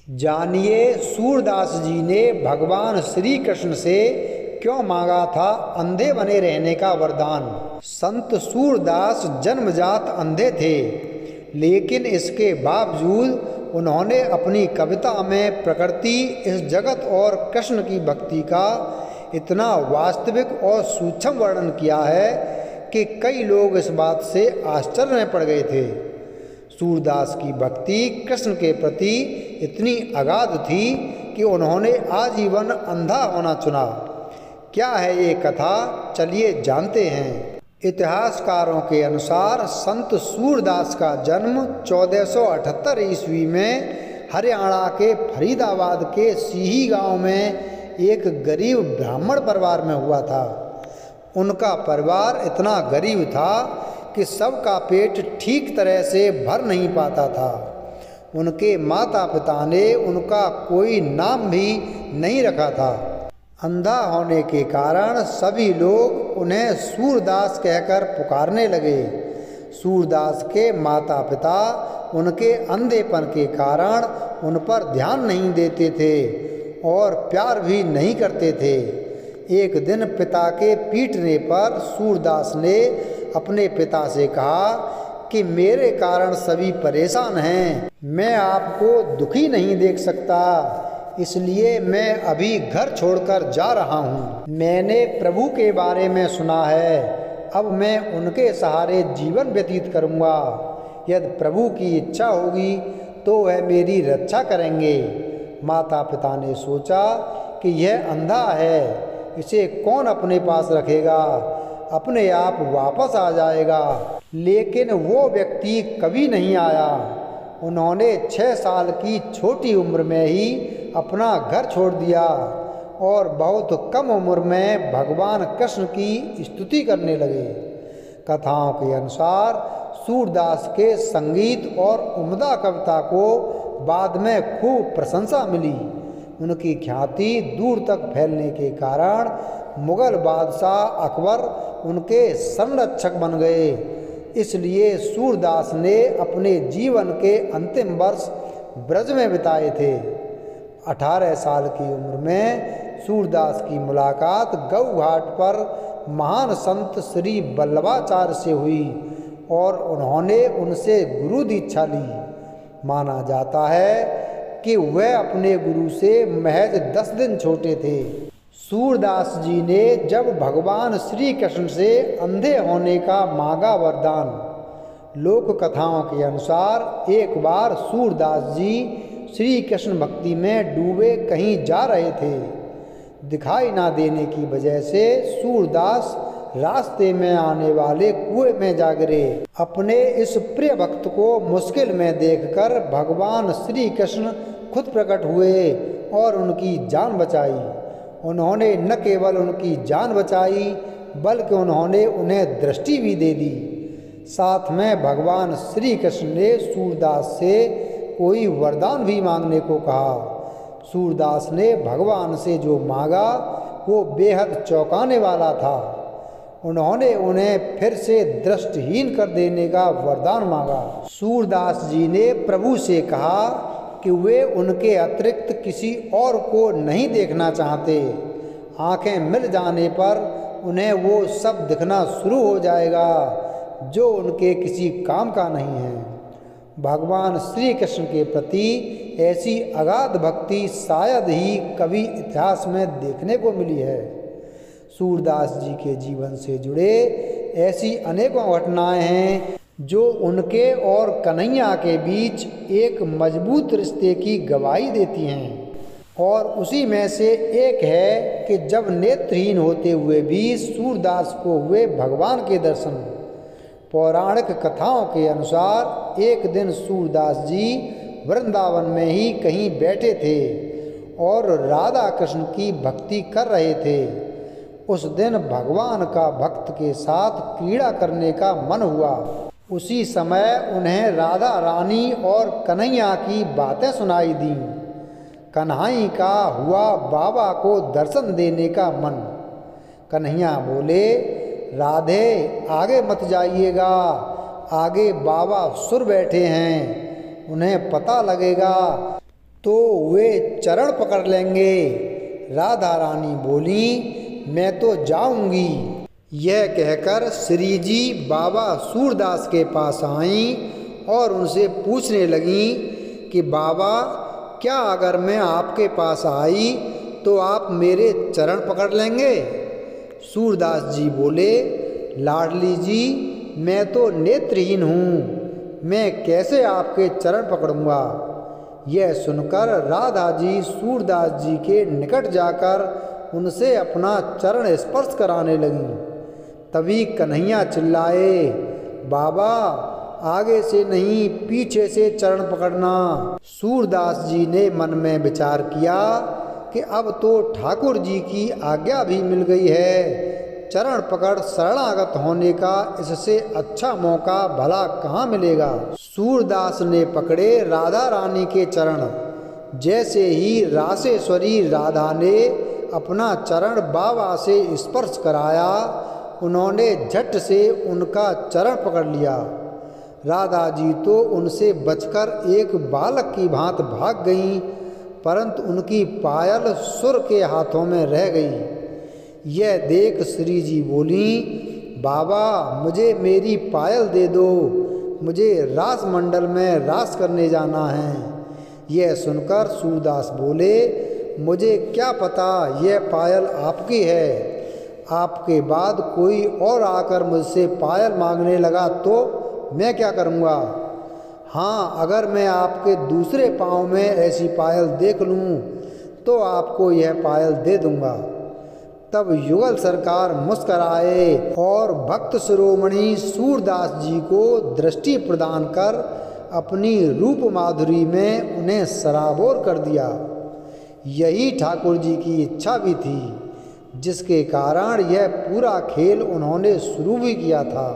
जानिए सूरदास जी ने भगवान श्री कृष्ण से क्यों मांगा था अंधे बने रहने का वरदान। संत सूरदास जन्मजात अंधे थे, लेकिन इसके बावजूद उन्होंने अपनी कविता में प्रकृति, इस जगत और कृष्ण की भक्ति का इतना वास्तविक और सूक्ष्म वर्णन किया है कि कई लोग इस बात से आश्चर्य में पड़ गए थे। सूरदास की भक्ति कृष्ण के प्रति इतनी अगाध थी कि उन्होंने आजीवन अंधा होना चुना। क्या है ये कथा, चलिए जानते हैं। इतिहासकारों के अनुसार संत सूरदास का जन्म 1478 ईस्वी में हरियाणा के फरीदाबाद के सीही गांव में एक गरीब ब्राह्मण परिवार में हुआ था। उनका परिवार इतना गरीब था कि सबका पेट ठीक तरह से भर नहीं पाता था। उनके माता पिता ने उनका कोई नाम भी नहीं रखा था। अंधा होने के कारण सभी लोग उन्हें सूरदास कहकर पुकारने लगे। सूरदास के माता पिता उनके अंधेपन के कारण उन पर ध्यान नहीं देते थे और प्यार भी नहीं करते थे। एक दिन पिता के पीटने पर सूरदास ने अपने पिता से कहा कि मेरे कारण सभी परेशान हैं, मैं आपको दुखी नहीं देख सकता, इसलिए मैं अभी घर छोड़कर जा रहा हूँ। मैंने प्रभु के बारे में सुना है, अब मैं उनके सहारे जीवन व्यतीत करूँगा। यदि प्रभु की इच्छा होगी तो वह मेरी रक्षा करेंगे। माता पिता ने सोचा कि यह अंधा है, इसे कौन अपने पास रखेगा, अपने आप वापस आ जाएगा। लेकिन वो व्यक्ति कभी नहीं आया। उन्होंने 6 साल की छोटी उम्र में ही अपना घर छोड़ दिया और बहुत कम उम्र में भगवान कृष्ण की स्तुति करने लगे। कथाओं के अनुसार सूरदास के संगीत और उम्दा कविता को बाद में खूब प्रशंसा मिली। उनकी ख्याति दूर तक फैलने के कारण मुगल बादशाह अकबर उनके संरक्षक बन गए। इसलिए सूरदास ने अपने जीवन के अंतिम वर्ष ब्रज में बिताए थे। 18 साल की उम्र में सूरदास की मुलाकात गऊ घाट पर महान संत श्री वल्लभाचार्य से हुई और उन्होंने उनसे गुरु दीक्षा ली। माना जाता है कि वह अपने गुरु से महज 10 दिन छोटे थे। सूरदास जी ने जब भगवान श्री कृष्ण से अंधे होने का मांगा वरदान। लोक कथाओं के अनुसार एक बार सूरदास जी श्री कृष्ण भक्ति में डूबे कहीं जा रहे थे। दिखाई ना देने की वजह से सूरदास रास्ते में आने वाले कुएं में जा गिरे। अपने इस प्रिय भक्त को मुश्किल में देखकर भगवान श्री कृष्ण खुद प्रकट हुए और उनकी जान बचाई। उन्होंने न केवल उनकी जान बचाई बल्कि उन्होंने उन्हें दृष्टि भी दे दी। साथ में भगवान श्री कृष्ण ने सूरदास से कोई वरदान भी मांगने को कहा। सूरदास ने भगवान से जो मांगा वो बेहद चौंकाने वाला था। उन्होंने उन्हें फिर से दृष्टिहीन कर देने का वरदान मांगा। सूरदास जी ने प्रभु से कहा कि वे उनके अतिरिक्त किसी और को नहीं देखना चाहते। आंखें मिल जाने पर उन्हें वो सब दिखना शुरू हो जाएगा जो उनके किसी काम का नहीं है। भगवान श्री कृष्ण के प्रति ऐसी अगाध भक्ति शायद ही कभी इतिहास में देखने को मिली है। सूरदास जी के जीवन से जुड़े ऐसी अनेकों घटनाएं हैं जो उनके और कन्हैया के बीच एक मजबूत रिश्ते की गवाही देती हैं। और उसी में से एक है कि जब नेत्रहीन होते हुए भी सूरदास को हुए भगवान के दर्शन। पौराणिक कथाओं के अनुसार एक दिन सूरदास जी वृंदावन में ही कहीं बैठे थे और राधा कृष्ण की भक्ति कर रहे थे। उस दिन भगवान का भक्त के साथ क्रीड़ा करने का मन हुआ। उसी समय उन्हें राधा रानी और कन्हैया की बातें सुनाई दी। कन्हई का हुआ बाबा को दर्शन देने का मन। कन्हैया बोले, राधे आगे मत जाइएगा, आगे बाबा सुर बैठे हैं, उन्हें पता लगेगा तो वे चरण पकड़ लेंगे। राधा रानी बोली, मैं तो जाऊंगी। यह कहकर श्री जी बाबा सूरदास के पास आईं और उनसे पूछने लगीं कि बाबा, क्या अगर मैं आपके पास आई तो आप मेरे चरण पकड़ लेंगे? सूरदास जी बोले, लाडली जी, मैं तो नेत्रहीन हूँ, मैं कैसे आपके चरण पकड़ूंगा? यह सुनकर राधा जी सूरदास जी के निकट जाकर उनसे अपना चरण स्पर्श कराने लगीं। तभी कन्हैया चिल्लाए, बाबा, आगे से नहीं पीछे से चरण पकड़ना। सूरदास जी ने मन में विचार किया कि अब तो ठाकुर जी की आज्ञा भी मिल गई है, चरण पकड़ शरणागत होने का इससे अच्छा मौका भला कहाँ मिलेगा। सूरदास ने पकड़े राधा रानी के चरण। जैसे ही रासेश्वरी राधा ने अपना चरण बाबा से स्पर्श कराया, उन्होंने झट से उनका चरण पकड़ लिया। राधा जी तो उनसे बचकर एक बालक की भांति भाग गईं, परंतु उनकी पायल सुर के हाथों में रह गई। यह देख श्री जी बोली, बाबा, मुझे मेरी पायल दे दो, मुझे रास मंडल में रास करने जाना है। यह सुनकर सूरदास बोले, मुझे क्या पता यह पायल आपकी है, आपके बाद कोई और आकर मुझसे पायल मांगने लगा तो मैं क्या करूँगा? हाँ, अगर मैं आपके दूसरे पाँव में ऐसी पायल देख लूँ तो आपको यह पायल दे दूँगा। तब युगल सरकार मुस्कराए और भक्त शिरोमणि सूरदास जी को दृष्टि प्रदान कर अपनी रूप माधुरी में उन्हें सराबोर कर दिया। यही ठाकुर जी की इच्छा भी थी, जिसके कारण यह पूरा खेल उन्होंने शुरू भी किया था।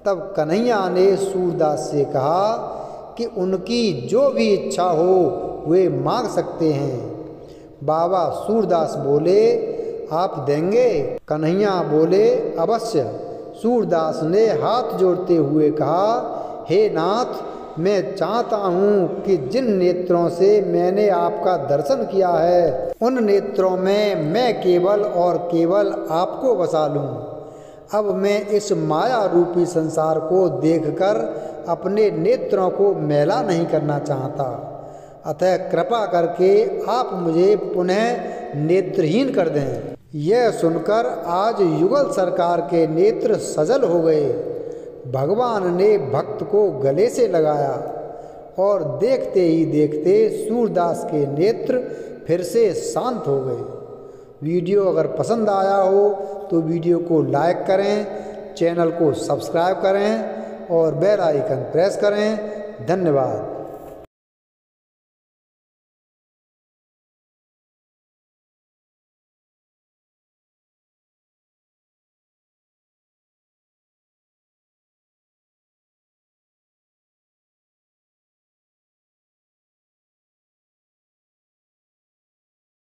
तब कन्हैया ने सूरदास से कहा कि उनकी जो भी इच्छा हो वे मांग सकते हैं। बाबा सूरदास बोले, आप देंगे? कन्हैया बोले, अवश्य। सूरदास ने हाथ जोड़ते हुए कहा, हे नाथ, मैं चाहता हूँ कि जिन नेत्रों से मैंने आपका दर्शन किया है उन नेत्रों में मैं केवल और केवल आपको बसा लूँ। अब मैं इस माया रूपी संसार को देखकर अपने नेत्रों को मैला नहीं करना चाहता, अतः कृपा करके आप मुझे पुनः नेत्रहीन कर दें। यह सुनकर आज युगल सरकार के नेत्र सजल हो गए। भगवान ने भक्त को गले से लगाया और देखते ही देखते सूरदास के नेत्र फिर से शांत हो गए। वीडियो अगर पसंद आया हो तो वीडियो को लाइक करें, चैनल को सब्सक्राइब करें और बेल आइकन प्रेस करें। धन्यवाद।